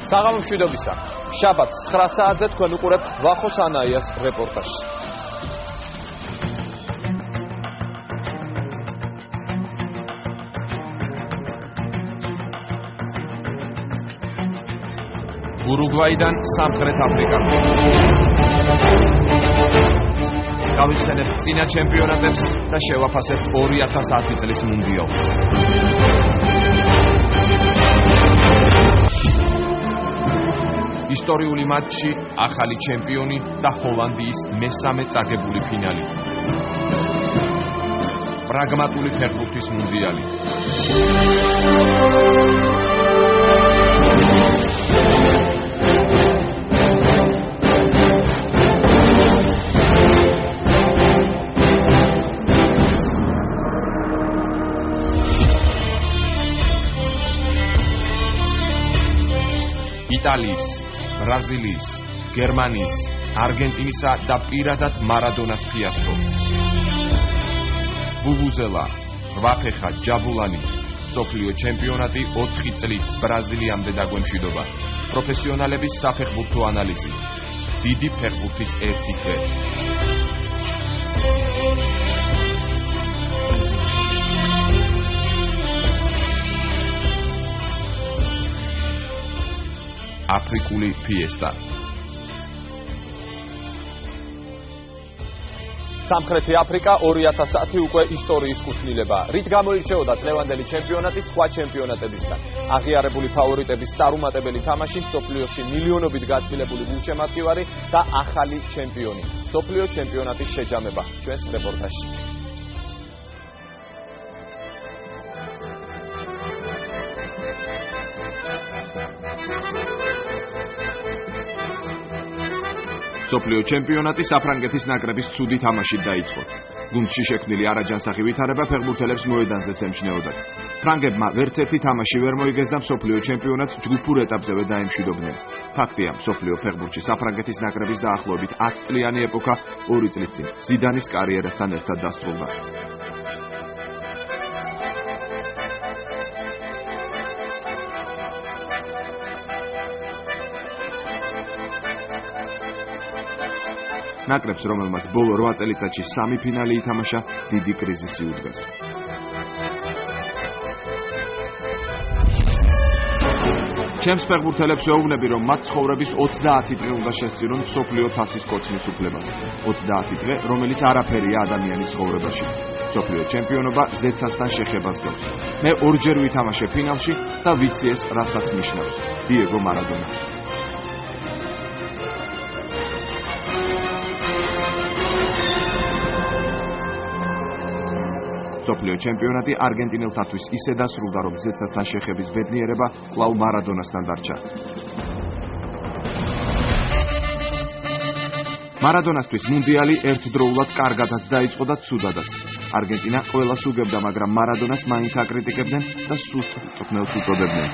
საღამო მშვიდობისა. შაბათს 9 საათზე თქვენ უყურებთ ვახოს ანაიას რეპორტაჟს. ურუგვაიდან სამხრეთ აფრიკამდე. გავიხსენებთ წინა ჩემპიონატებს და შევაფასებთ 2010 წლის მუნდიალს. ისტორიული მატჩი, ახალი ჩემპიონი და ჰოლანდიის მესამე წაგებული ფინალი. პრაგმატული ფეხბურთის მუნდიალი. იტალიის, ბრაზილიის, გერმანიის, არგენტინისა და პირადად მარადონას ფიასკო. ბუბუზელა, რვაფეხა, ჯაბულანი, მსოფლიო ჩემპიონატი 4 წლით ბრაზილიამდე დაგვემშვიდობა. პროფესიონალების საფეხბურთო ანალიზი. დიდი ფეხბურთის ერთი დღე. აფრიკული ფიესტა. სამხრეთი აფრიკა 2010 უკვე ისტორიის კუთვნილება. რით გამოირჩეოდა წლევანდელი ჩემპიონატი სხვა ჩემპიონატებისგან. აღიარებული ფავორიტების წარუმატებელი თამაში, მსოფლიოში მილიონობით გაწმილებული გულშემატკივარი და ახალი ჩემპიონი. მსოფლიო ჩემპიონატის შეჯამება ჩვენს რეპორტაჟში. მსოფლიო ჩემპიონატი საფრანგეთის ნაკრების ცუდი თამაშით დაიწყო. გუნდში შექმნილი არაჯანსაღი ვითარება ფეხბურთელებს მოედანზეც ემჩნეოდათ. ფრანგებმა ვერც ერთი თამაში ვერ მოიგეს და მსოფლიო ჩემპიონატს ჯგუფურ ეტაპზევე დაემშვიდობდნენ. ფაქტია, მსოფლიო ფეხბურთში საფრანგეთის ნაკრების დაახლოებით 10 წლიანი ეპოქა 2 წლის წინ ზიდანის კარიერასთან ერთად დასრულდა. ნაკრებს, რომელმაც ბოლო 8 წელიწადში 3 ფინალი ითამაშა, დიდი კრიზისი უდგას. ჩემს ფეხბურთელებს ვეუბნები, რომ მათ ცხოვრების 30 დღე უნდა შესწირონ მსოფლიო თასის კოცნის უფლებას. 30 დღე, რომელიც არაფერია ადამიანის ცხოვრებაში. მსოფლიო ჩემპიონობა ზეცასთან შეხებას გავს. მე ორჯერ ვითამაშე ფინალში და ვიცი ეს რასაც ნიშნავს. დიეგო მარადონა. მსოფლიო ჩემპიონატი არგენტინელთათვის ისე დასრულდა, რომ ზეცასთან შეხების ბედნიერება კვლავ მარადონასთან დარჩა. მარადონასთვის მუნდიალი ერთდროულად კარგადაც დაიწყო და ცუდადაც. არგენტინა ყველას უგებდა, მაგრამ მარადონას მაინც აკრიტიკებდნენ და სუსტ მწვრთნელს უწოდებდნენ.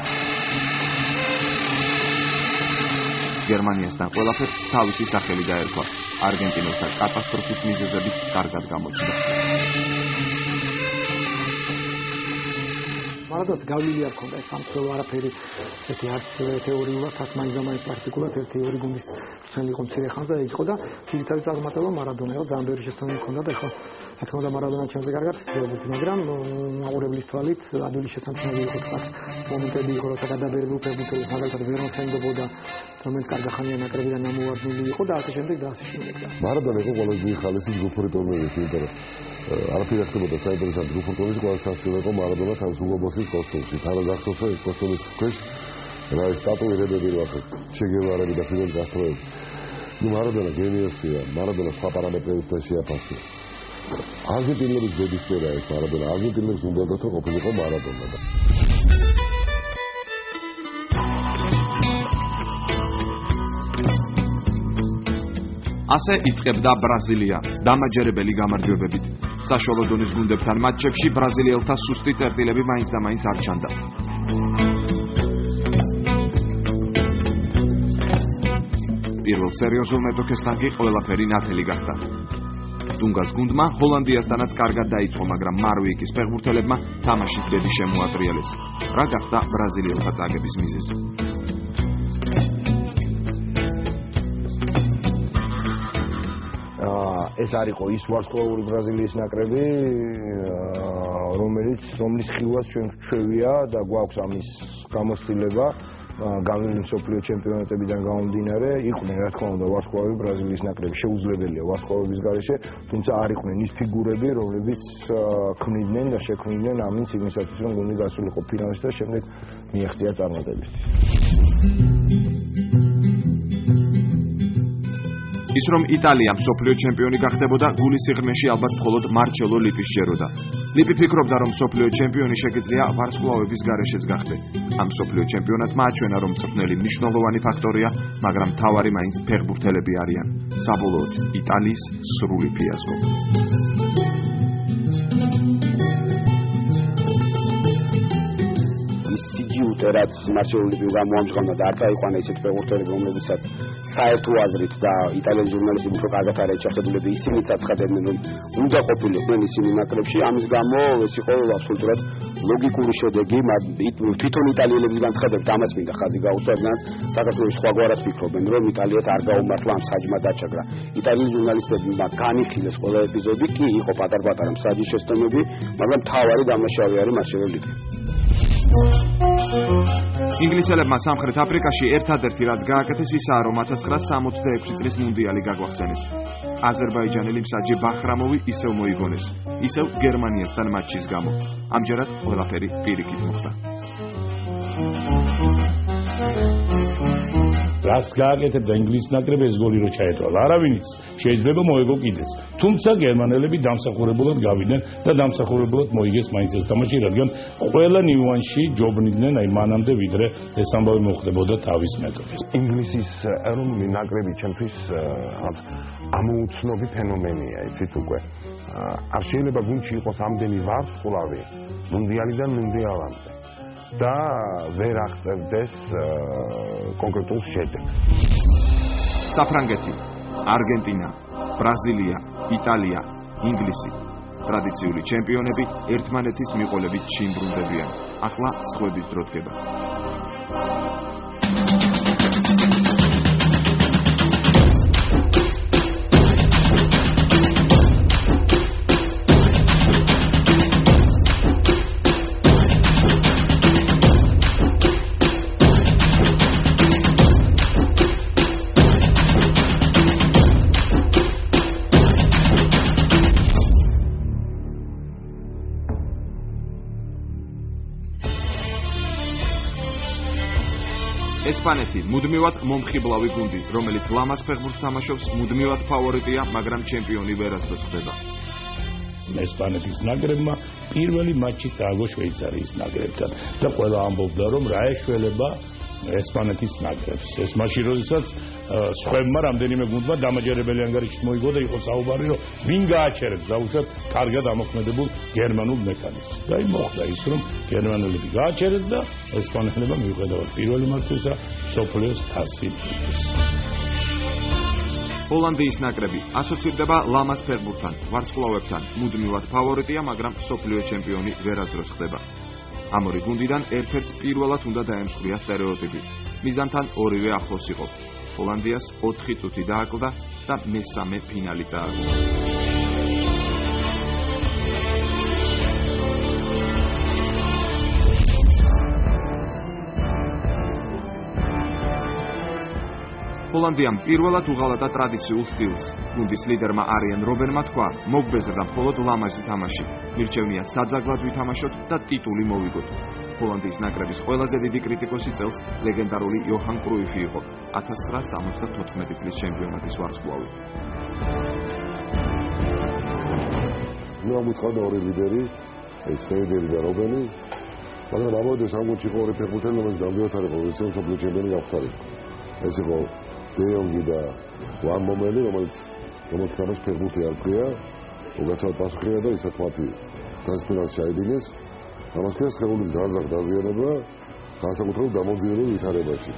გერმანიასთან ყველაფერს თავისი სახელი დაერქვა. არგენტინელთა კატასტროფის მიზეზებიც კარგად გამოჩნდა. მარადონას გავლილი არ ქონდა ეს სამწუხარო არაფერი, ესეთი არც თეორიულად, არც მაინც პრაქტიკულად ერთი ორი გუნდის მცველი იყო მცირე ხანს და იყო და ძირითადი წარმატება მარადონა იყო, ძალიან ბევრი შესაძლებელი ჰქონდა და ეხლა რა თქმა უნდა მარადონა ჩემზე კარგად ცდილობდი, მაგრამ მაყურებლის თვალით ადვილი შესამჩნევი იყო თქვა მომენტები იყო, როცა გადაბერებულ ფეხბურთელს მაგალითად ვერ მოხენდებოდა, რომელიც კარგი ხანია ნაკრებიდან ამოვარდნილი იყო და ასე შემდეგ და ასე შემდეგ. მარადონა იყო ყველაზე დიდი ხალისი ჯგუფური ტურნირის, იმიტომ რომ არაფერი არ ხდებოდა საერთოდ ჯგუფურ ტურნირში, ყველა სასწრაფო იყო მარადონა თავის უგობოსის კოსტუმში. თან გახსოვს ეს კოსტუმის ქვეშ რა ის სტატუირებები რა ხო ჩეგევარები და ფიდელ კასტროები. ნუ მარადონა გენიოსია, მარადონა სხვა პარამეტრებთან შეაფასე. არგენტინელების ბედისწერა ეს მარადონა, არგენტინელებს უნდა დათო ყოფილიყო მარადონა და ასე იწყებდა ბრაზილია დამაჯერებელი გამარჯვებებით. საშუალო დონის გუნდებთან მატჩებში ბრაზილიელთა სუსტი წერტილები მაინც და მაინც არ ჩანდა. პირველ სერიოზულ მეტოქესთან კი ყველაფერი ნათელი გახდა. დუნგას გუნდმა ჰოლანდიასთანაც კარგად დაიწყო, მაგრამ მარვიკის ფეხბურთელებმა თამაშის ბედი შემოატრიალეს. რა გახდა ბრაზილიელთა წაგების მიზეზი? ეს არისო ის ვარსკვლავური ბრაზილიის ნაკრები, რომლის ხილვას ჩვენ გვჩვევია და გვაქვს ამის გამოცდილება. გავლილი მსოფლიო ჩემპიონატებიდან გამომდინარე, იყვნენ რა თქმა უნდა ვარსკვლავური ბრაზილიის ნაკრები, შეუძლებელია ვარსკვლავების გარეშე, თუმცა არ იყვნენ ის ფიგურები, რომლებიც ქმნიდნენ და შექმნიდნენ ამინს იმისათვის, რომ გუნდი გასულიყო ფინალში და შემდეგ მიაღწია წარმატებისთვის. ის რომ იტალია მსოფლიო ჩემპიონი გახდებოდა, გულის სიღრმეში ალბათ მხოლოდ მარჩელო ლიპის ჯეროდა. ლიპი ფიქრობდა, რომ მსოფლიო ჩემპიონი შეგიძლია ვარსკვლავების გარეშეც გახდე. ამ მსოფლიო ჩემპიონატმა აჩვენა, რომ მწვრთნელი მნიშვნელოვანი ფაქტორია, მაგრამ მთავარი მაინც ფეხბურთელები არიან. საბოლოოდ იტალიის სრული ფიასკო. რაც მარჩელო ლიპი გამოამჟღავნა და არ წაიყვანა ისეთ ფეხბურთელები, რომლებიცაც საერთო აზრით და იტალიელი ჟურნალისტები უფრო კარგად არ ეჩახებულები, ისინიც აცხადებდნენ, რომ უნდა ყოფილიყვნენ ისინი ნაკრებში. ამის გამო ეს იყო აბსოლუტურად ლოგიკური შედეგი, თვითონ იტალიელების განცხადებით ამას მინდა ხაზი გაუსვათ, საქართველოს სხვაგვარად ფიქრობენ, რომ იტალიას არ გაუმართლა ამ საჯმა დაჩაგრა. იტალიელი ჟურნალისტებმა განიხილეს ყველა ეპიზოდი, კი იყო პატარ-პატარა მსაჯის შესტომები, მაგრამ მთავარი დამნაშავე არის მარჩელო ლიპი. ინგლისელებმა სამხრეთ აფრიკაში ერთადერთი რაც გააკეთეს ისაა, რომ 1966 წლის მუნდიალი გაგვახსენეს. აზერბაიჯანელი მსაჯი ბახრამოვი ისევ მოიგონეს, ისევ გერმანიასთან მატჩის გამო. ამჯერად ყველაფერი პირიქით მოხდა. რაც გააკეთებდა ინგლისის ნაკრები ეს გოლი რო ჩაეტვალა, არავინ შეიძლება მოეგო კიდეც. თუმცა გერმანელები დამსახურებულად გავიდნენ და დამსახურებულად მოიგეს მაინც ეს თამაში, რადგან ყველა ნიუანსში ჯობნიდნენ აი მანამდე ვიდრე ეს ამბავი მოხდებოდა თავის მეტოქეს. ინგლისის ეროვნული ნაკრები ჩემთვის ამოუცნობი ფენომენია, იცით უკვე. არ შეიძლება გუნდში იყოს ამდენი ვარსკვლავი მუნდიალიდან მუნდიალამდე. და ვერ აღწევდეს კონკრეტულ შედეგს. საფრანგეთი, არგენტინა, ბრაზილია, იტალია, ინგლისი. ტრადიციული ჩემპიონები ერთმანეთის მიყოლებით ჩიმბრუნდებიან. ახლა სხვების დრო დგება. ესპანეთი მუდმივად მომხიბლავი გუნდი, რომელიც ლამაზ ფეხბურთს თამაშობს, მუდმივად ფავორიტია, მაგრამ ჩემპიონი ვერასდროს ხდება. ესპანეთის ნაკრებმა პირველი მატჩი წააგო შვეიცარიის ნაკრებთან და ყველა ამბობდა, რომ რა ეშველება ესპანეთის ნაკრებს. ეს მაშინ როდესაც სხვებმა რამდენიმე გუნდმა დამაჯერებელი ანგარიშით მოიგო და იყო საუბარი, რომ ვინ გააჩერებს დაუშვათ კარგად ამოქმედებულ გერმანულ მექანიზმს. და იმ მოხდა ის, რომ გერმანელები გააჩერეს და ესპანელებმა მიუხედავად პირველი მატჩისა მსოფლიოს თასი მიიღეს. ჰოლანდიის ნაკრები ასოცირდება ლამაზ ფეხბურთთან, ვარსკვლავებთან, მუდმივად ფავორიტია, მაგრამ მსოფლიო ჩემპიონი ვერასდროს ხდება. ამ ორი გუნდიდან ერთ-ერთს პირველად უნდა დაემსხვია სტერეოტიპი. მიზანთან ორივე ახლოს იყო. ჰოლანდიას 4 წუთი დააკლდა და მესამე ფინალი წააგო. ჰოლანდიამ პირველად უღალატა ტრადიციულ სტილს. გუნდის ლიდერმა არიენ რობენმა თქვა, მოგბეზრდა მხოლოდ ლამაზი თამაში. მირჩევნია საძაგლად ვითამაშოთ და ტიტული მოვიგოთ. ჰოლანდიის ნაკრების ყველაზე დიდი კრიტიკოსი წელს ლეგენდარული იოჰან კრუიფი იყო, 1974 წლის ჩემპიონატის ვარსკვლავი. მოამოწყდა ორი ლიდერი, სნაიდერი და რობენი, მაგრამ ამავდროულად ამ გუნდში იყო ორი ფეხბურთელი, რომელიც გამბიოთარიყო, ისე მსოფლიო ჩემპიონი გავხდარიყო. ეს იყო დე იონგი და ვან მომელი, რომელიც თამაშ ფეხბურთი არ ქვია, უგაცრავად პასუხია და ისაც მათი ტრანსფერში აიდინეს. ამას ქვია სხეულის განზრახ დაზიანება, განსაკუთრებით დამოუკიდებელ ვითარებაში.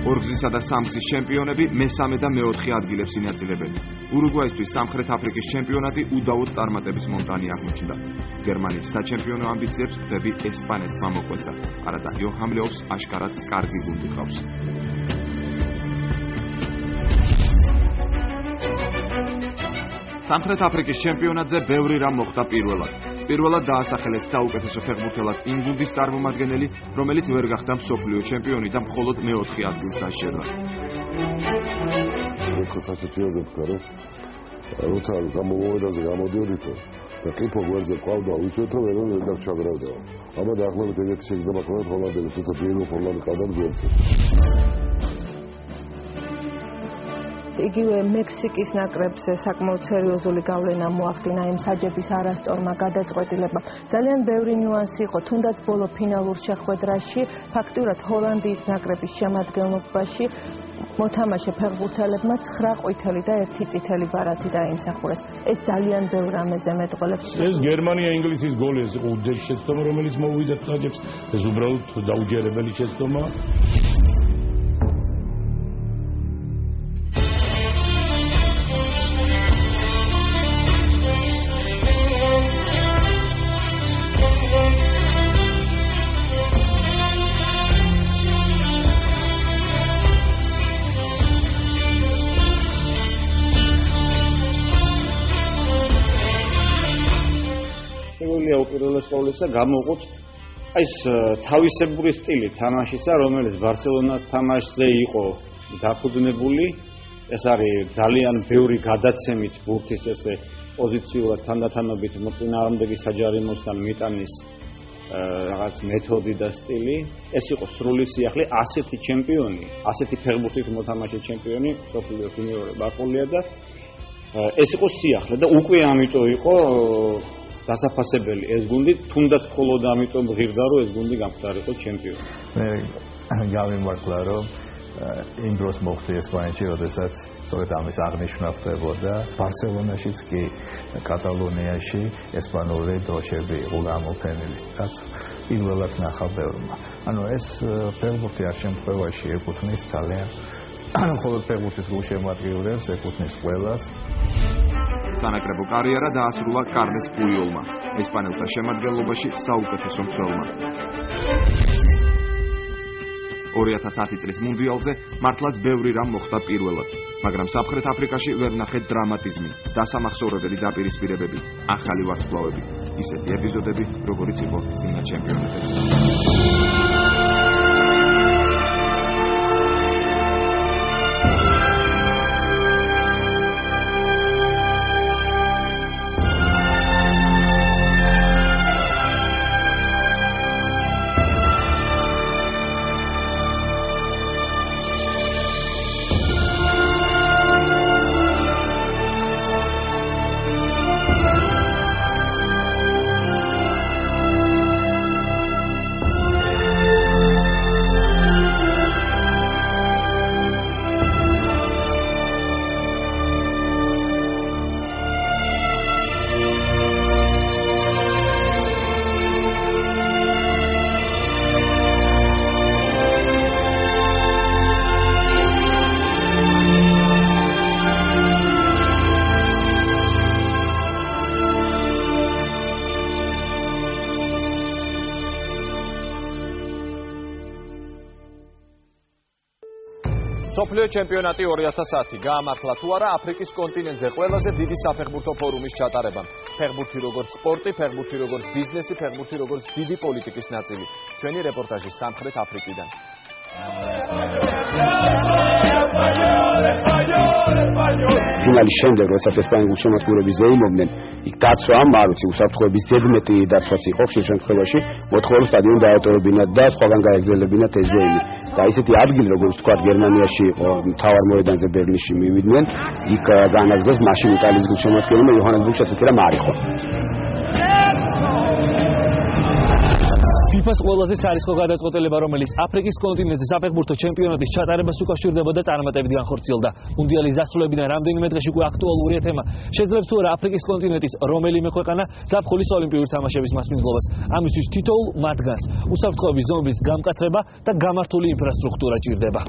ორგზისა და სამგზის ჩემპიონები მესამე და მეოთხე ადგილებს ინაწილებენ. ურუგვაისთვის სამხრეთ აფრიკის ჩემპიონატი უდავოდ წარმატების მომტანი აღმოჩნდა. გერმანიის საჩემპიონო ამბიციებს ხდები ესპანეთმა მოკვეცა. არადა იოჰან ლეოფს აშკარად კარგი გუნდი ყავს. სამხრეთ აფრიკის ჩემპიონატზე ბევრი რამ მოხდა პირველად. პირველად დაასახელეს საუკეთესო ფეხბურთელად იმ გუნდის წარმომადგენელი, რომელიც ვერ გახდა მსოფლიო ჩემპიონი და მხოლოდ მეოთხე ადგილს დაშერდა. ხოსასოციაზე ვთქვა, რომ როცა გამომოვედაზე გამოდიოდითო და ყიფო გვერდზე ყავდა, ვიცოდო ვერ დაგჩაგრავდა. აბა დაახლოებით ეგეთი შეიძლება ქონოდა ჰოლანდელი, თუმცა პირველ ჰოლანდი ყავდათ გვერდზე. იგივე მექსიკის ნაკრებზე საკმაოდ სერიოზული გავლენა მოახდინა იმ საჯების არასწორმა გადაწყვეტილებამ. ძალიან ბევრი ნიუანსი იყო, თუნდაც ბოლო ფინალურ შეხვედრაში, ფაქტიურად ჰოლანდიის ნაკრების შემადგენლობაში მოთამაშე ფეხბურთელებმა 9 ყვითელი და 1 წითელი ბარათი დაიმსახურეს. ეს ძალიან ბევრ რამეზე მეტყველებს. ეს გერმანია-ინგლისის გოლი, ეს უდეში შეცდომა, რომელიც მოვიდა საჯებს, ეს უბრალოდ დაუჯერებელი შეცდომა. უპირველეს ყოვლისა გამოვყოთ ეს თავისებური სტილი თამაშისა, რომელიც ბარსელონას თამაშზე იყო დაფუძნებული. ეს არის ძალიან ბევრი გადაცემით ბურთის ესე პოზიციურად თანდათანობით მოწინააღმდეგე საჯარიმოსთან მიტანის რაღაც მეთოდი და სტილი. ეს იყო სრული სიახლე, ასეთი ჩემპიონი, ასეთი ფეხბურთით მოთამაშე ჩემპიონი მსოფლიო იუნიორ ბაკულია და ეს იყო სიახლე და უკვე ამიტომ იყო დასაფასებელი ეს გუნდი, თუნდაც მხოლოდ ამიტომ ღირდა, რომ ეს გუნდი გამხდარიყო ჩემპიონი. მე გამიმართლა, რომ იმ დროს მოხდა ესპანეთში, როდესაც სწორედ ამის აღნიშვნა ხდებოდა. ბარსელონაშიც კი კატალონიაში ესპანური დროშები იყო გამოფენილი. რაც პირველად ნახა ბევრმა. ანუ ეს ფეხბურთი არ შემთხვევაში ეკუთვნის ძალიან მხოლოდ ფეხბურთის გულშემატკივრებს, ეკუთვნის ყველას. სანაკრებო კარიერა დაასრულა კარლეს პუიოლმა, ესპანელთა შემადგენლობაში საუკეთესო მცველმა. 2010 წლის მუნდიალზე მართლაც ბევრი რამ მოხდა პირველად, მაგრამ სამხრეთ აფრიკაში ვერ ნახეთ დრამატიზმი, დასამახსოვრებელი დაპირისპირებები, ახალი ვარსკვლავები, ისეთი ეპიზოდები, როგორიც იყო წინა ჩემპიონატებში. მსოფლიო ჩემპიონატი 2010 გაამართლა თუ არა აფრიკის კონტინენტზე ყველაზე დიდი საფეხბურთო ფორუმის ჩატარებამ. ფეხბურთი როგორც სპორტი, ფეხბურთი როგორც ბიზნესი, ფეხბურთი როგორც დიდი პოლიტიკის ნაწილი. ჩვენი რეპორტაჟი სამხრეთ აფრიკიდან. ფინალის შემდეგ, როდესაც ესპანელი გულშემატკივრები ზეიმობდნენ, იქ დაცვამ, არ ვიცი, უსაფრთხოების ზედმეტი დაცვაც იყო ხშირ შემთხვევაში, მოთხოვნა სტადიონი დაეტოვებინათ და სხვაგან გაეგრძელებინათ ეს ზეიმი. და ისეთი ადგილი, როგორც თქვა, გერმანიაში იყო, მთავარ მოედანზე ბერლინში მივიდნენ, იქ განაგრძეს მაშინ იტალიის გულშემატკივრებმა იოჰანესბურგში ასეთი რამ არ იყო. FIFA-ს ყველაზე სარისკო გადაწყვეტილება, რომელიც აფრიკის კონტინენტზე საფეხბურთო ჩემპიონატის ჩატარებას უკავშირდებოდა, წარმატებით განხორციელდა. მუნდიალის დასრულებიდან რამდენიმე დღეში უკვე აქტუალურია თემა. შეძლებს თუ არა აფრიკის კონტინენტის რომელიმე ქვეყანა ზაფხულის ოლიმპიური თამაშების მასპინძლობას. ამისთვის თითოეულ მათგანს უსაფრთხოების ზონების გამკაცრება და გამართული ინფრასტრუქტურა ჭირდება.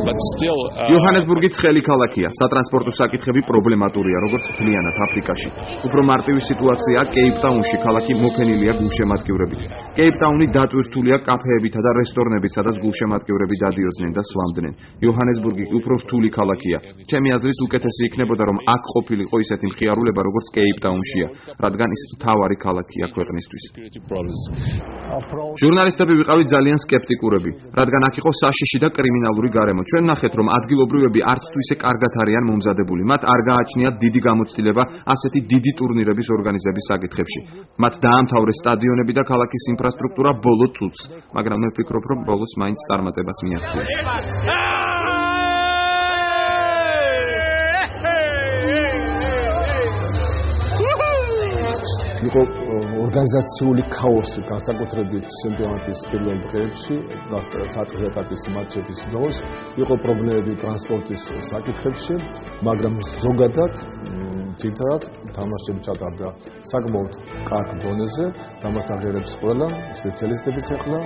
იოჰანესბურგი ცხელი ქალაქია, სატრანსპორტო საკითხები პრობლემატურია, როგორც მთლიანად აფრიკაში. უფრო მარტივი სიტუაციაა კეიპტაუნში, ქალაქი მოფენილია გულშემატკივრებით. კეიპტაუნი დატვირთულია კაფეებითა და რესტორნებით, სადაც გულშემატკივრები დადიოდნენ და სვამდნენ. იოჰანესბურგი უფრო რთული ქალაქია. ჩემი აზრით, უკეთესი იქნებოდა, რომ აქ ყოფილიყო ისეთი მხიარულება, როგორც კეიპტაუნშია, რადგან ის მთავარი ქალაქია ქვეყნისთვის. ჟურნალისტები ვიყავით ძალიან სკეპტიკურები, რადგან აქ იყო საშიში და კრიმინალური გარემო. ჩვენ ნახეთ, რომ ადგილობრივები არც თუ ისე კარგად არიან მომზადებული. მათ არ გააჩნიათ დიდი გამოცდილება ასეთი დიდი ტურნირების ორგანიზების საკითხებში. მათ დაამთავრეს სტადიონები და ქალაქის ინფრასტრუქტურა ბოლო წუთს, მაგრამ მე ვფიქრობ, რომ ბოლოს მაინც წარმატებას მიაღწიეს. იყო ორგანიზაციული ქაოსი განსაკუთრებით ჩემპიონატის პირველ დღეებში და საწყის ეტაპის მატჩების დროს იყო პრობლემები ტრანსპორტის საკითხებში, მაგრამ ზოგადად ძირითადად თამაშები ჩატარდა საკმაოდ კარგ დონეზე, ამას აღიარებს ყველა სპეციალისტებიც ახლა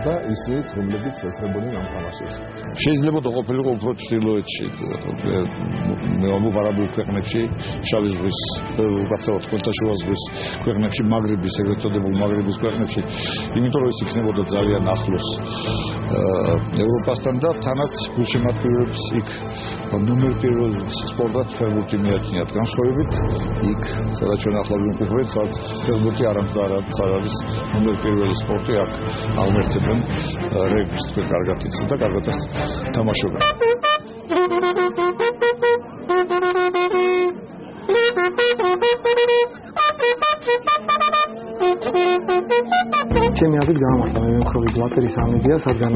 და ისინიც, რომლებიც ესწრებოდნენ ამ თამაშებს. შეიძლება ყოფილიყო უფრო ჩრდილოეთში, მე ამოვარաբულ ქვეყნებში, შავი ზღვის, უკაცრავად ხმელთაშუა ზღვის ქვეყნებში, მაგრიბის, ეგრეთ წოდებულ მაგრიბის ქვეყნებში, იმიტომ რომ ის იქნებოდა ძალიან ახლოს ევროპასთან და თანაც გულშემატკივრებს იქ ნომერ პირველ სპორტად ფეხბურთი მიაჩნიათ. განსხვავებით იქ, სადაც ჩვენ ახლა ვიმყოფებით, სადაც ფეხბურთი არამხოლოდ არის ნომერ პირველი სპორტი, აქ აღმერთებენ რეგბის, თქვენ კარგად იცით და კარგად თამაშობენ. ჩემი აზრით გამართა მე ვიმხრობი ბლატერის ამედია, სადღან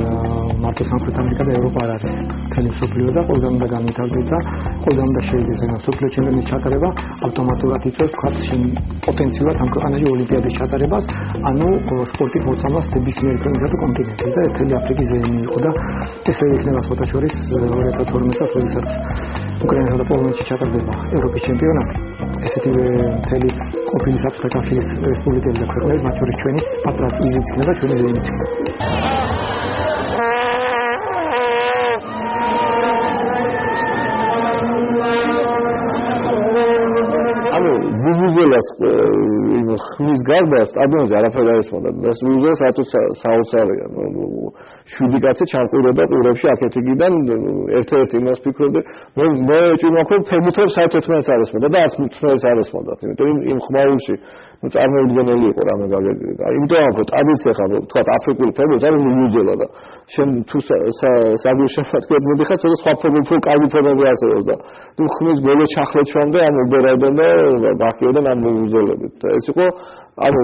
მარტო სამხრეთ ამერიკა და ევროპა არ არის მთელი მსოფლიო და ყველგან უნდა განვითარდეს და ყველგან უნდა შეიდეს ეს მსოფლიო ჩემპიონატის ჩატარება ავტომატურად იწვევს თქვათ პოტენციალად ამ ქვეყანაში ოლიმპიადის ჩატარებას, ანუ სპორტის მოცემას ნებისმიერ ქვეყანაზე და კონტინენტზე და მთელი აფრიკის ზემი იყო და ესე იქნება შორის 2012 წელს, როდესაც უკრაინასა და პოლონეთში ჩატარდება ევროპის ჩემპიონატი. ესეთი მთელი ყოფილი საბჭოთა კავშირის რესპუბლიკები და ქვეყნები, მათ შორის ჩვენი პატრიოტ იზიც იქნება ჩვენი ზეიმიც. ვუვუზელას ხმის გარდა სტადიონზე არაფერი არ ესმოდა. ეს ვუვუზელას საოცარია. 7 კაცი ჩამყურება ყურებში აქეთიგიდან ერთ-ერთი იმას ფიქრობდი, მე ეჭვმაქვე ფეხბურთელს საერთოდ მეც არ ესმოდა და არც მწვრთნელს არ ესმოდა. იმიტომ იმ ხმაურში წარმოუდგენელი იყო რამე გაგები. იმიტომ რომ ტრადიცია ხარ, თქვა აფრიკული ფეხბურთი არის ვუვუზელა და შენ თუ საგულშემატკივრად მოდიხარ, ცოტა სხვა ფეხბურთი კარგი ფორმები არსებობს და თუ ხმის ბოლო ჩახლეჩვამდე ამ უბერაიდან და გაქიოდან ამ ვუვუზელებით. ეს იყო ანუ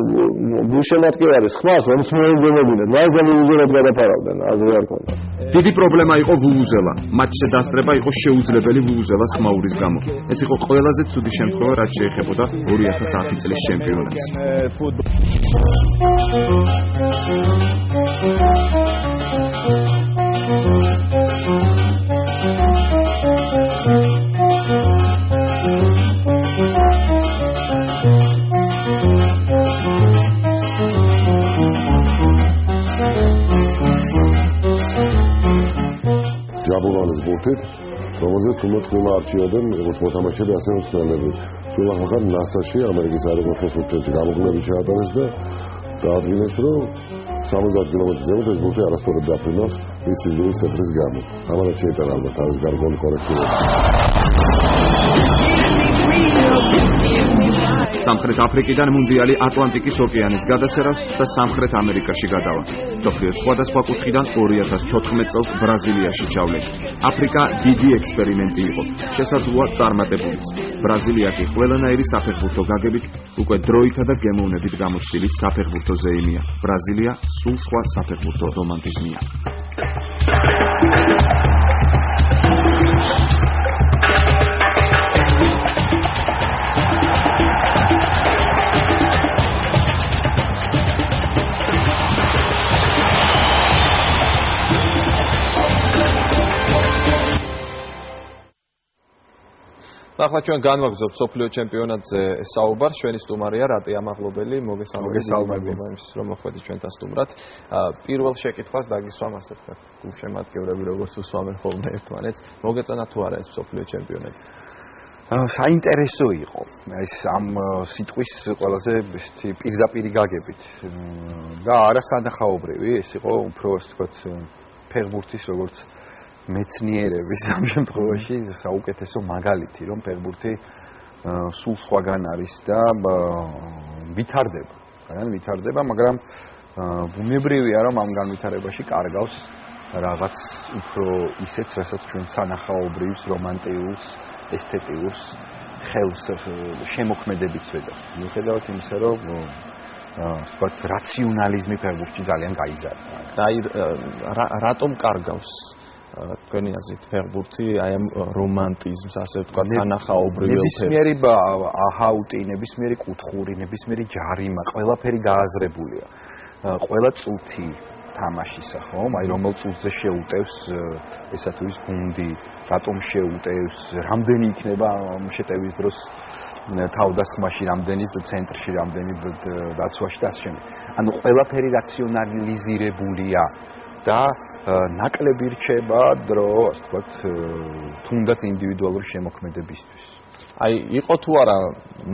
გულშემატკივარი არის ხმას, რომც მოიგონებინათ, მაინც ამ ვუვუზელად გადაფარავდნენ, აზრი არ ქონდა. დიდი პრობლემა იყო ვუვუზელა. მატჩზე დასწრება იყო შეუძლებელი ვუვუზელას ხმაურის გამო. ეს იყო ყველაზე ცუდი შემთხვევა, რაც შეეხებოდა 2010 წლის ჩემპიონატს. ჯაბულანის ბურთით, რომელზეც თუმად ყველა არჩიოდენ, როგორც მოთამაშეები, ასევე მცველები. ყველა ხალხად ნასაში, ამერიკის აეროპორტის სუპერჯი გამოგონები ჩაატარეს და დაადგინეს, რომ 70 კილომეტრის ზემოთ ეს ბურთი არასწორად დაფრინავს მის სიზმრის ციფრის გამო. ამასაც შეიტანა ალბათ თავის გარკვეული კორექტივები. სამხრეთ აფრიკიდან მუნდიალი ატლანტიკის ოკეანის გადასერავს და სამხრეთ ამერიკაში გადავა. მსოფლიოს სხვადასხვა კუთხიდან 2014 წელს ბრაზილიაში ჩავლეს. აფრიკა დიდი ექსპერიმენტი იყო. შესაძლოა წარმატებულიც. ბრაზილია კი ყველანაირი საფეხბურთო გაგებით უკვე დროითა და გემოვნებით გამოცდილი საფეხბურთო ზეიმია. ბრაზილია სულ სხვა საფეხბურთო რომანტიზმია. ახლა ჩვენ განვაგრძობთ სოფლიო ჩემპიონატზე საუბარს. ჩვენი სტუმარია რატი ამაღლობელი. მოგესალმები იმის რომ მოხვედით ჩვენთან სტუმრად. პირველ შეკითხვას დაგისვამ ასე ვთქვათ. გულშემატკივრები როგორც უსვამენ ხოლმე ერთმანეთს. მოგეწონა თუ არა ეს სოფლიო ჩემპიონატი? საინტერესო იყო. ეს ამ სიტყვის ყველაზე ისეთი პირდაპირი გაგებით და არა სანახაობრივი. ეს იყო უფრო ასე ვთქვათ ფეხბურთის როგორც მეცნიერების ამ შემთხვევაში საუკეთესო მაგალითი, რომ ფეხბურთი სულ სხვაგან არის და ვითარდება, მაგრამ ბუნებრივია, რომ ამ განვითარებაში კარგავს რაღაც უფრო ისეთ, რასაც ჩვენ სანახაობრივს, რომანტიულს, ესთეტიურს ხელს შემოქმედებიც ვეძახ. მიუხედავად იმისა, რომ ვთქვათ, რაციონალიზმი ფეხბურთში ძალიან გაიზარდა. და აი რატომ კარგავს თქვენი აზრით ფეხბურთი აი ამ რომანტიზმს, ასე ვთქვათ, სანახაობრივ ელფერს? ნებისმიერი აჰაუტი, ნებისმიერი კუთხური, ნებისმიერი ჯარიმა, ყველაფერი გააზრებულია. ყველა წუთი თამაშისა, ხომ? აი რომელ წუთზე შეუტევს ესა თუ ის გუნდი, რატომ შეუტევს, რამდენი იქნება შეტევის დროს თავდასხმაში, რამდენი ცენტრში, რამდენი დაცვაში და ასე შემდეგ. ანუ ყველაფერი რაციონალიზირებულია და ნაკლები რჩება დრო, ასე ვთქვათ, თუნდაც ინდივიდუალური შემოქმედებისთვის. აი იყო თუ არა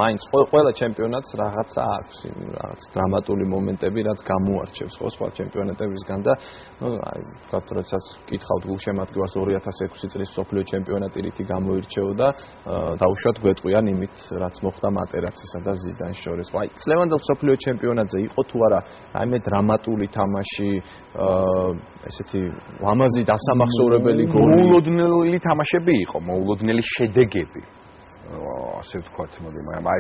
მაინც ყველა ჩემპიონატს რაღაცა აქვს, რაღაც დრამატული მომენტები, რაც გამოარჩევს სხვა ჩემპიონატებისგან და აი ვთქვათ, როდესაც ვკითხავთ გულშემატკივარს 2006 წლის სოფლიო ჩემპიონატი რითი გამოირჩეოდა, დაუშვათ გვეტყვიან იმით, რაც მოხდა მატერაცისა და ზიდანის შორის. აი წლევანდელ სოფლიო ჩემპიონატზე იყო თუ არა რაიმე დრამატული თამაში, ესეთი ლამაზი დასამახსოვრებელი გოლი? მოულოდნელი თამაშები იყო, მოულოდნელი შედეგები. ასე ვთქვათ, მაგრამ აი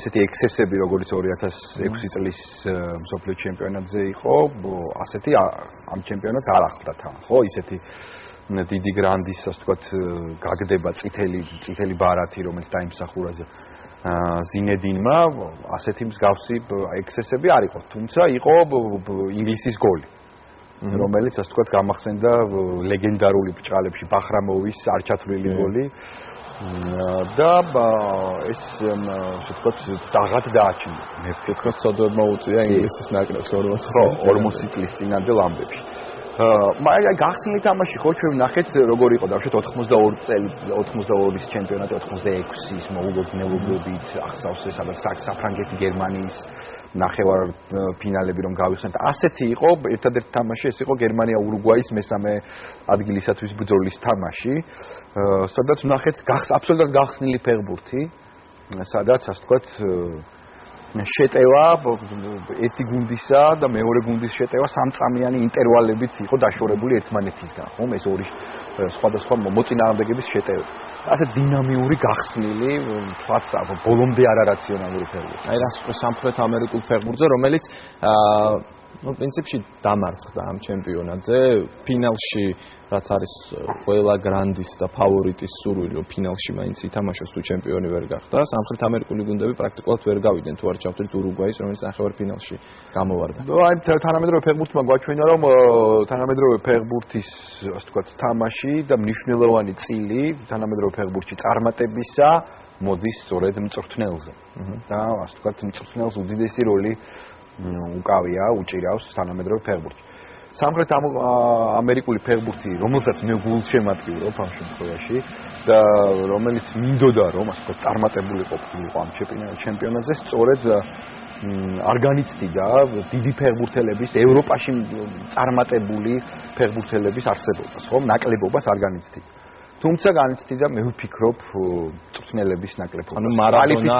ესეთი ექსესები, როგორც 2006 წლის მსოფლიო ჩემპიონატზე იყო, ასეთი ამ ჩემპიონატს არ ახლდა თან, ხო? ისეთი დიდი გრანდის, ასე ვთქვათ, გაგდება წითელი ბარათი, რომელიც დაიმსახურა ზინედინმა, ასეთი მსგავსი ექსესები არ იყო, თუმცა იყო ინგლისის გოლი, რომელიც ასე ვთქვათ, გამახსენდა ლეგენდარული ბრჭყალებში ბახრამოვის არ ჩათვლილი გოლი. და ეს ასე ვთქვათ, დაღად დააჩინდა. მე ვფიქრობ, ცოდვებმა უწია ინგლისის ნაკრებს 40 წლის წინანდელ ამბებში. მაგრამ გახსნილი თამაში ხო ჩვენ ვნახეთ როგორ იყო დავშოთ 82 ჩემპიონატი 86-ის მოულოდნელობით ახსავს ეს სადაც საფრანგეთი გერმანიის ნახევარ ფინალები რომ გავიხსენეთ. ასეთი იყო ერთადერთი თამაში, ეს იყო გერმანია ურუგვაის მესამე ადგილისათვის ბრძოლის თამაში, სადაც ვნახეთ აბსოლუტურად გახსნილი ფეხბურთი, სადაც ასე ვთქვათ შეტევა ერთი გუნდისა და მეორე გუნდის შეტევა სამწამიანი ინტერვალებით იყო დაშორებული ერთმანეთისგან, ხომ? ეს ორი სხვადასხვა მოწინააღმდეგების შეტევა. ასე დინამიური გახსნილი, თქვათ, ბოლომდე არარაციონალური ფეხბურთი. აი რას სამხრეთ ამერიკულ ფეხბურთზე, რომელიც პრინციპში დამარცხდა ამ ჩემპიონატზე, ფინალში, რაც არის ყველა გრანდის და ფავორიტის სურვილი, რომ ფინალში მაინც ითამაშოს თუ ჩემპიონი ვერ გახდა, სამხრეთ ამერიკული გუნდები პრაქტიკულად ვერ გავიდნენ თუ არ ჩავთვლით ურუგვაის, რომელიც ნახევარფინალში გამოვარდა. აი თანამედროვე ფეხბურთმა გვაჩვენა, რომ თანამედროვე ფეხბურთის, ასე ვთქვათ, თამაში და მნიშვნელოვანი წილი თანამედროვე ფეხბურთში წარმატებისა მოდის სწორედ მწვრთნელზე. და ასე ვთქვათ, მწვრთნელს უდიდესი როლი უკავია, უჭირავს თანამედროვე ფეხბურთი. სამხრეთ ამერიკული ფეხბურთი, რომელსაც მე გულშემატკივრობ ამ შემთხვევაში და რომელიც მინდოდა რომ ასე ვთქვათ წარმატებული ყოფილიყო ამ ჩემპიონატზე, სწორედ არ განიცდიდა დიდი ფეხბურთელების, ევროპაში წარმატებული ფეხბურთელების არსებობას, ხომ? ნაკლებობას არ განიცდიდა. თუმცა განიცდი და მე ვფიქრობ მწვრთნელების ნაკრებობა. ანუ მარადონა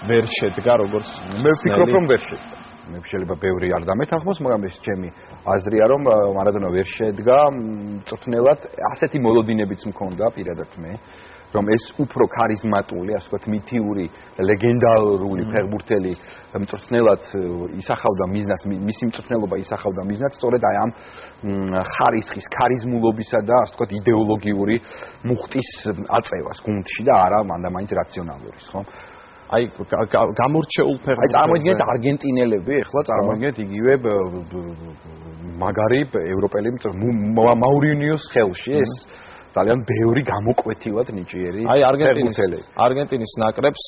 ვერ შედგა როგორც მე ვფიქრობ რომ ვერ შედგა. მე შეიძლება ბევრი არ დამეთანხმოს, მაგრამ ეს ჩემი აზრია რომ მარადონა ვერ შედგა მწვრთნელად, ასეთი მოლოდინებიც მქონდა პირადად მე. რომ ეს უფრო ქარიზმატული, ასე ვთქვათ, მითიური, ლეგენდარული ფეხბურთელი მწვრთნელად ისახავდა მიზნას, მისი მწვრთნელობა ისახავდა მიზნად, სწორედ აი ამ ხარისხის, ქარიზმულობისა და ასე ვთქვათ, იდეოლოგიური მუხტის აწევას გუნდში და არა მანდამაინც რაციონალურის, ხო? აი გამორჩეულ ფეხბურთელს. აი წარმოიდგინეთ არგენტინელები, ეხლა წარმოიდგინეთ იგივე მაგარი ევროპელი მაურინიოს ხელში ეს ძალიან ბევრი გამოკვეთილად ნიჭიერი ფეხბურთელი. არგენტინის ნაკრებს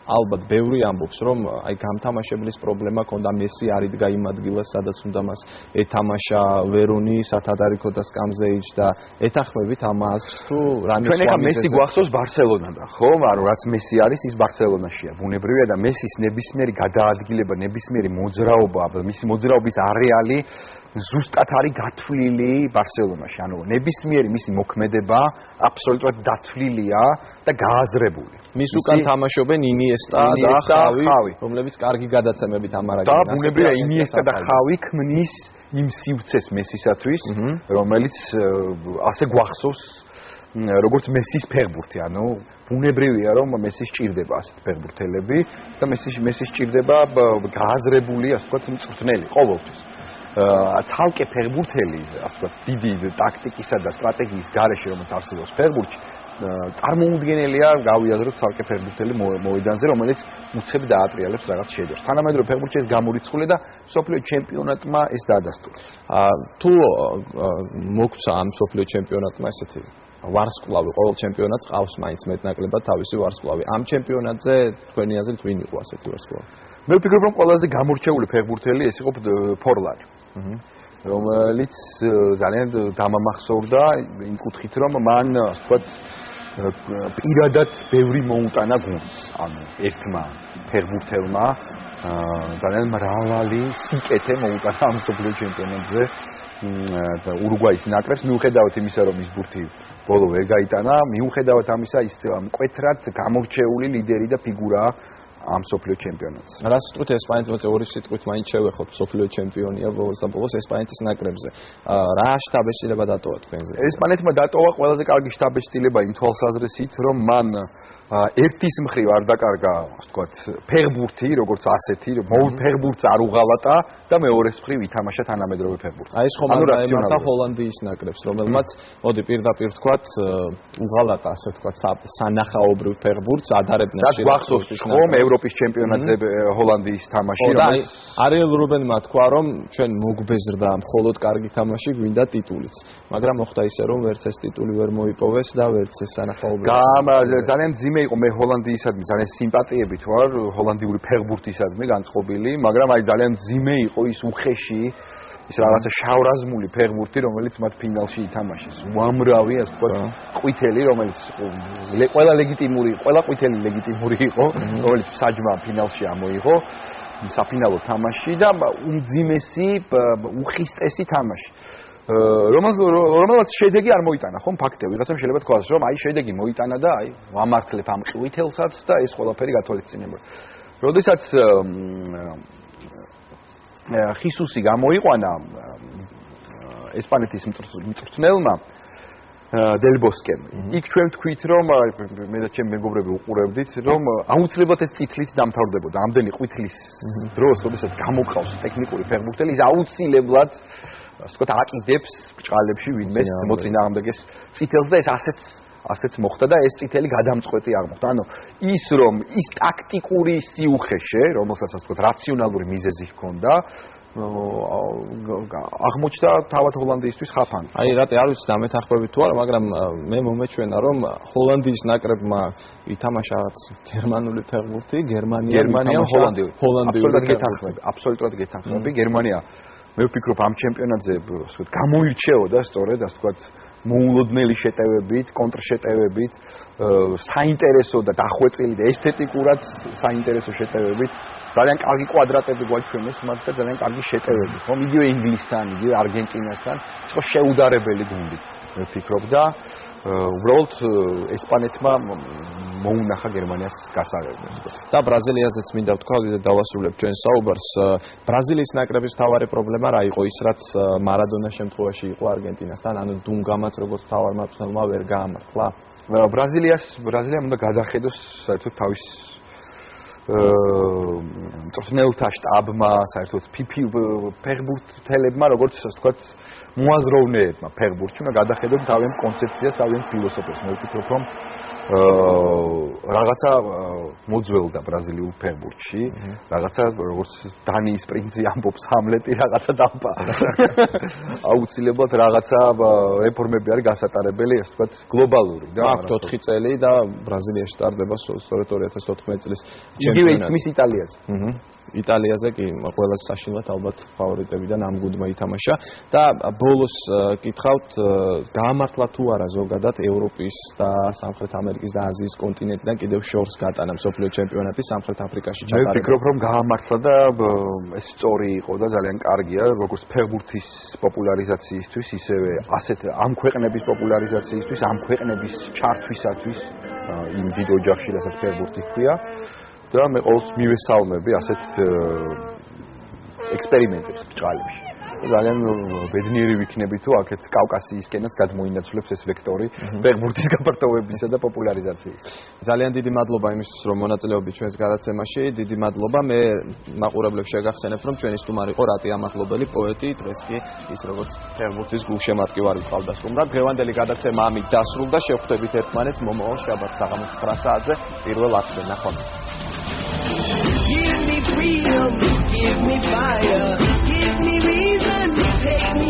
ალბათ ბევრი ამბობს რომ აი გამთამაშებლის პრობლემა ქონდა მესი არ იდგა იმ ადგილას სადაც უნდა მას ეთამაშა ვერონი სათადარიქო და სკამზე იჯდა ეთახმებით ამას თუ რამე ჩვენ ახლა მესი გვახსოვს ბარსელონიდან ხო მაგრამ რაც მესი არის ის ბარსელონაშია ბუნებრივია და მესის ნებისმიერი გადაადგილება ნებისმიერი მოძრაობა მისი მოძრაობის არეალი ზუსტად არის გათვლილი ბარსელონაში ანუ ნებისმიერი მისი მოქმედება აბსოლუტურად დათვლილია და გააზრებული მის უკან თამაშობენ ინიესტა და ხავი რომლებიც კარგი გადაცემებით ამარაგებენ და ბუნებრივია ინიესტა და ხავი ქმნის იმ სივრცეს მესისათვის რომელიც ასე გვახსოვს როგორც მესის ფეხბურთი ანუ ბუნებრივია რომ მესის ჭირდება ასეთ ფეხბურთელები და მესის ჭირდება გააზრებული ასე ვთქვათ მწვრთნელი ყოველთვის ცალკე ფეხბურთელი ასე ვთქვათ დიდი ტაქტიკისა და სტრატეგიის გარეშე რომელიც არსებობს ფეხბურთში წარმოუდგენელია გავიაზროთ ცალკე ფეხბურთელი მოედანზე რომელიც უცებ დაატრიალებს რაღაც შეჯერს თანამედროვე ფეხბურთში ეს გამორიცხული და სოფლიო ჩემპიონატმა ეს დაადასტურა თუ მოგცა ამ სოფლიო ჩემპიონატმა ესეთი ვარსკვლავი ყოველ ჩემპიონატს ყავს მაინც მეტნაკლებად თავისი ვარსკვლავი ამ ჩემპიონატზე თქვენი აზრით ვინ იყო ასეთი ვარსკვლავი მე ვფიქრობ რომ ყველაზე გამორჩეული ფეხბურთელი ეს იყო ფორლანი რომელიც ძალიან დამამახსოვრდა იმ კუთხით რომ მან ასე ვთქვათ პირადად ბევრი მოუტანა გუნდს ანუ ერთმა ფეხბურთელმა ძალიან მრავალი სიკეთე მოუტანა ამ სოფლიო ჩემპიონატზე და ურუგვაის ნაკრებს მიუხედავად იმისა რომ ის ბურთი ბოლო ვერ გაიტანა მიუხედავად ამისა ის მკვეთრად გამორჩეული ლიდერი და ფიგურაა ამ სოფლიო ჩემპიონატს. რა სიტყვით ესპანეთის ორი სიტყვით მაინც შევეხოთ სოფლიო ჩემპიონია ბოლოს და ბოლოს ესპანეთის ნაკრებზე. რა შტაბეჭდილება დატოვა თქვენზე? ესპანეთმა დატოვა ყველაზე კარგი შტაბეჭდილება იმ თვალსაზრისით, რომ მან ერთის მხრივ არ დაკარგა, ასე ვთქვათ, ფეხბურთი, როგორც ასეთი, ფეხბურთს არ უღალატა და მეორეს მხრივ ითამაშა თანამედროვე ფეხბურთი. აი ეს ხომ ამარტა ჰოლანდიის ნაკრებს, რომელმაც მოდი პირდაპირ ვთქვათ, უღალატა, ასე ვთქვათ, სანახაობრივ ფეხბურთს ადარებდნენ ხომ ევროპის ჩემპიონატზე ჰოლანდიის თამაში რომელიც არიელ რუბენმა თქვა რომ ჩვენ მოგვბეზრდა მხოლოდ კარგი თამაში გვინდა ტიტულიც მაგრამ მოხდა ისე რომ ვერც ეს ტიტული ვერ მოიპოვეს და ვერც ეს სანახაობრივი ძალიან ძიმე იყო მე ჰოლანდიისადმი ძალიან სიმპათიებით ვარ ჰოლანდიური ფეხბურთისადმი განწყობილი მაგრამ აი ძალიან ძიმე იყო ის უხეში ის რაღაცა შავრაზმული ფეხბურთი რომელიც მათ ფინალში ითამაშეს უამრავი ასე ვთქვათ ყვითელი რომელიც ყველა ლეგიტიმური ყველა ყვითელი ლეგიტიმური იყო რომელიც საჯმა ფინალში ამოიღო საფინალო თამაში და უმძიმესი უხისტესი თამაში რომელსაც შედეგი არ მოიტანა ხომ ფაქტია ვიღაცამ შეიძლება თქვას რომ აი შედეგი მოიტანა და აი ვამართლებ ამ ყვითელსაც და ეს ყველაფერი გათვალისწინებია როდესაც ხისუსი გამოიყვანა ესპანეთის მწვრთნელმა დელ ბოსკემ. იქ ჩვენ თქვით რომ მე და ჩემი მეგობრები უყურებდით რომ აუცილებლად ეს წითლით დამთავრდებოდა. ამდენი ყვითლის დროს, როდესაც გამოყავს ტექნიკური ფეხბურთელი, ის აუცილებლად ასე ვთქვათ აყიდებს ბჭყალებში ვინმეს მოწინააღმდეგეს წითელს და ეს ასეც მოხდა და ეს წითელი გადამწყვეტი აღმოხდა. ანუ ის რომ ის ტაქტიკური სიუხეშე, რომელსაც ასე ვთქვათ რაციონალური მიზეზი ჰქონდა, აღმოჩნდა თავად ჰოლანდიისთვის ხაფანი. აი რატე არ ვიცი დამეთანხმები თუ არა, მაგრამ მე მომეჩვენა რომ ჰოლანდიის ნაკრებმა ითამაშა გერმანული ფეხბურთი, გერმანია ჰოლანდიური. აბსოლუტურად გეთანხმები. გერმანია მე ვფიქრობ ამ ჩემპიონატზე ასე ვთქვათ გამოირჩეოდა სწორედ ასე ვთქვათ მოულოდნელი შეტევებით, კონტრშეტევებით, საინტერესო და დახვეწილი და ესთეტიკურად საინტერესო შეტევებით. ძალიან კარგი კვადრატები გვაჩვენეს მათ და ძალიან კარგი შეტევები. ხომ იგივე ინგლისთან, იგივე არგენტინასთან, იყო შეუდარებელი გუნდი. მე ვფიქრობ და უბრალოდ ესპანეთმა მოუნახა გერმანიას გასაღები. და ბრაზილიაზეც მინდა ვთქვა, დავასრულებ ჩვენ საუბარს. ბრაზილიის ნაკრების მთავარი პრობლემა რა იყო ის, რაც მარადონას შემთხვევაში იყო არგენტინასთან, ანუ დუნგამაც როგორც მთავარ მარცხნელმა ვერ გაამართლა. ბრაზილიამ უნდა გადახედოს საერთოდ თავის მწვრთნელთა შტაბმა, საერთოდ ფეხბურთელებმა, როგორც ასე ვთქვათ, მოაზროვნეებმა ფეხბურთში უნდა გადახედონ თავიანთ კონცეფციას, თავიანთ ფილოსოფიას. მე ვფიქრობ, რომ რაღაცა მოძველდა ბრაზილიულ ფეხბურთში, რაღაცა როგორც დანიის პრინცი ამბობს ჰამლეტი, რაღაცა დამპა. აუცილებლად რაღაცა რეფორმები არის გასატარებელი, ასე ვთქვათ, გლობალური და აქვთ 4 წელი და ბრაზილიაში ტარდება სწორედ 2014 წლის იგივე ითქმის იტალიაზე. იტალიაზე კი ყველაზე საშინლად ალბათ ფავორიტებიდან ამ გუნდმა ითამაშა და ბოლოს კითხავთ გაამართლა თუ არა ზოგადად ევროპის და სამხრეთ ამერიკის და აზიის კონტინენტიდან კიდევ შორს გატანა მსოფლიო ჩემპიონატი სამხრეთ აფრიკაში ჩატარება. მე ვფიქრობ, რომ გაამართლა და ეს სწორი იყო და ძალიან კარგია, როგორც ფეხბურთის პოპულარიზაციისთვის, ისევე ასეთ ამ ქვეყნების პოპულარიზაციისთვის, ამ ქვეყნების ჩართვისათვის იმ დიდ ოჯახში, რასაც ფეხბურთი ჰქვია. და მე ყოველთვის მივესალმები ასეთ ექსპერიმენტებს ბჭყალებში. ძალიან ბედნიერი ვიქნები თუ აქეთ კავკასიისკენაც გადმოინაცვლებს ეს ვექტორი ფეხბურთის გაფართოებისა და პოპულარიზაციის. ძალიან დიდი მადლობა იმისთვის, რომ მონაწილეობდით ჩვენს გადაცემაში. დიდი მადლობა. მე მაყურებლებს შეგახსენებ, რომ ჩვენი სტუმარი იყო რატი ამათლობელი პოეტი, დღეს კი ის როგორც ფეხბურთის გულშემატკივარი ყავდა სტუმრად. დღევანდელი გადაცემა ამით დასრულდა. შევხვდებით ერთმანეთს მომავალ შაბათს საღამოს 9 საათზე პირველ აქცენტ ნახვამდის. Give me freedom, give me fire, give me reason, take me